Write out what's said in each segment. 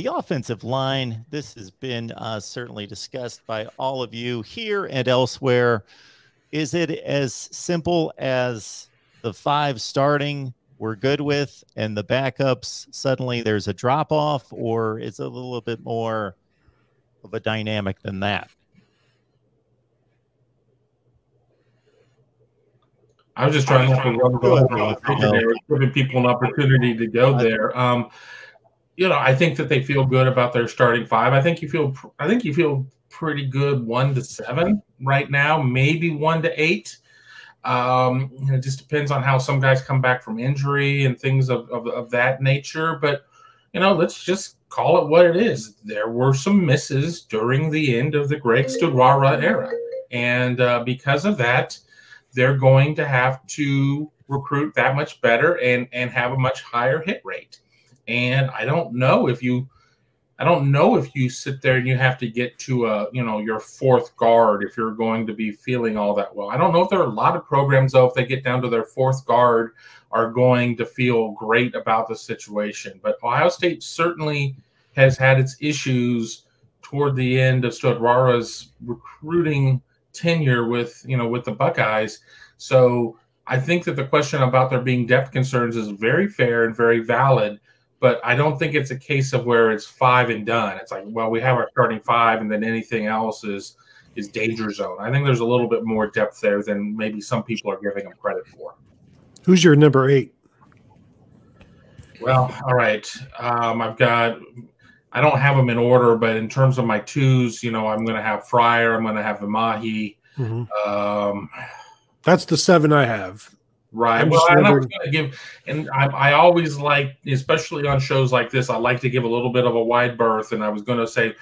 the offensive line, this has been certainly discussed by all of you here and elsewhere. Is it as simple as the 5 starting we're good with and the backups suddenly there's a drop off, or is it a little bit more of a dynamic than that? I was just trying not to run the whole conversation there, giving people an opportunity to go there. You know, I think that they feel good about their starting 5. I think you feel pretty good 1 to 7 right now, maybe 1 to 8. It just depends on how some guys come back from injury and things of that nature. But, you know, let's just call it what it is. There were some misses during the end of the Greg Studrara era. And because of that, they're going to have to recruit that much better and have a much higher hit rate. And I don't know if you sit there and you have to get to your 4th guard if you're going to be feeling all that well. I don't know if there are a lot of programs, though, if they get down to their 4th guard, are going to feel great about the situation. But Ohio State certainly has had its issues toward the end of Studrara's recruiting tenure with the Buckeyes. So I think that the question about there being depth concerns is very fair and very valid. But I don't think it's a case of where it's 5 and done. It's like, well, we have our starting 5, and then anything else is danger zone. I think there's a little bit more depth there than maybe some people are giving them credit for. Who's your number 8? Well, all right. I don't have them in order, but in terms of my 2s, I'm going to have Fryer. I'm going to have Amahi. Mm-hmm. That's the 7 I have. Right. Well, and I was going to give, and I always like, especially on shows like this, I like to give a little bit of a wide berth. And I was going to say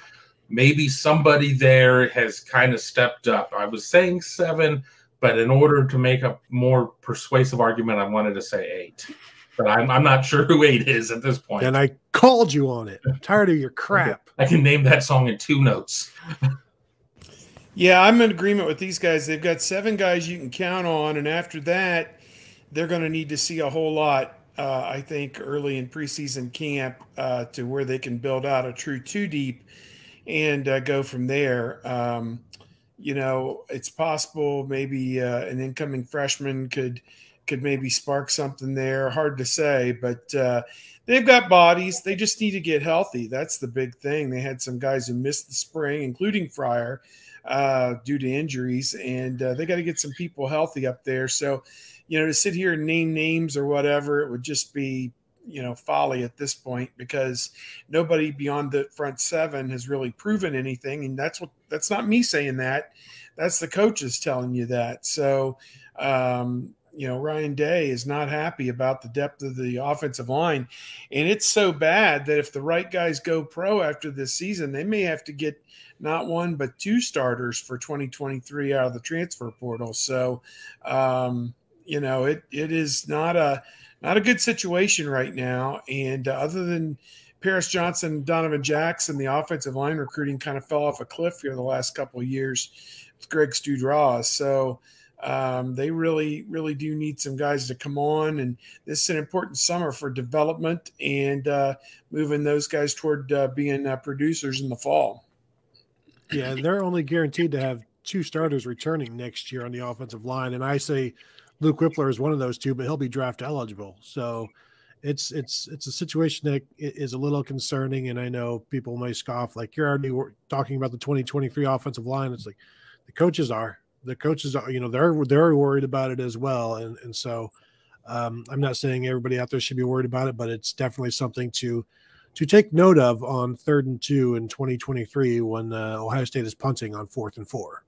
maybe somebody there has kind of stepped up. I was saying 7, but in order to make a more persuasive argument, I wanted to say 8. But I'm not sure who 8 is at this point. And I called you on it. I'm tired of your crap. I can name that song in 2 notes. Yeah, I'm in agreement with these guys. They've got 7 guys you can count on, and after that, they're going to need to see a whole lot, I think, early in preseason camp to where they can build out a true 2 deep and go from there. It's possible maybe an incoming freshman could maybe spark something there. Hard to say, but they've got bodies. They just need to get healthy. That's the big thing. They had some guys who missed the spring, including Fryer, due to injuries, and they got to get some people healthy up there. So, to sit here and name names or whatever, it would just be, folly at this point, because nobody beyond the front 7 has really proven anything. And that's not me saying that. That's the coaches telling you that. So, Ryan Day is not happy about the depth of the offensive line. And it's so bad that if the right guys go pro after this season, they may have to get not 1, but 2 starters for 2023 out of the transfer portal. So, it is not a good situation right now. And other than Paris Johnson, Donovan Jackson, the offensive line recruiting kind of fell off a cliff here the last couple of years with Greg Studrara. So they really, really do need some guys to come on. And this is an important summer for development and moving those guys toward being producers in the fall. Yeah, they're only guaranteed to have 2 starters returning next year on the offensive line. And I say Luke Whippler is one of those 2, but he'll be draft eligible. So it's a situation that is a little concerning. And I know people may scoff, like, you're already talking about the 2023 offensive line. It's like the coaches are, they're worried about it as well. And so I'm not saying everybody out there should be worried about it, but it's definitely something to take note of on 3rd and 2 in 2023 when Ohio State is punting on 4th and 4.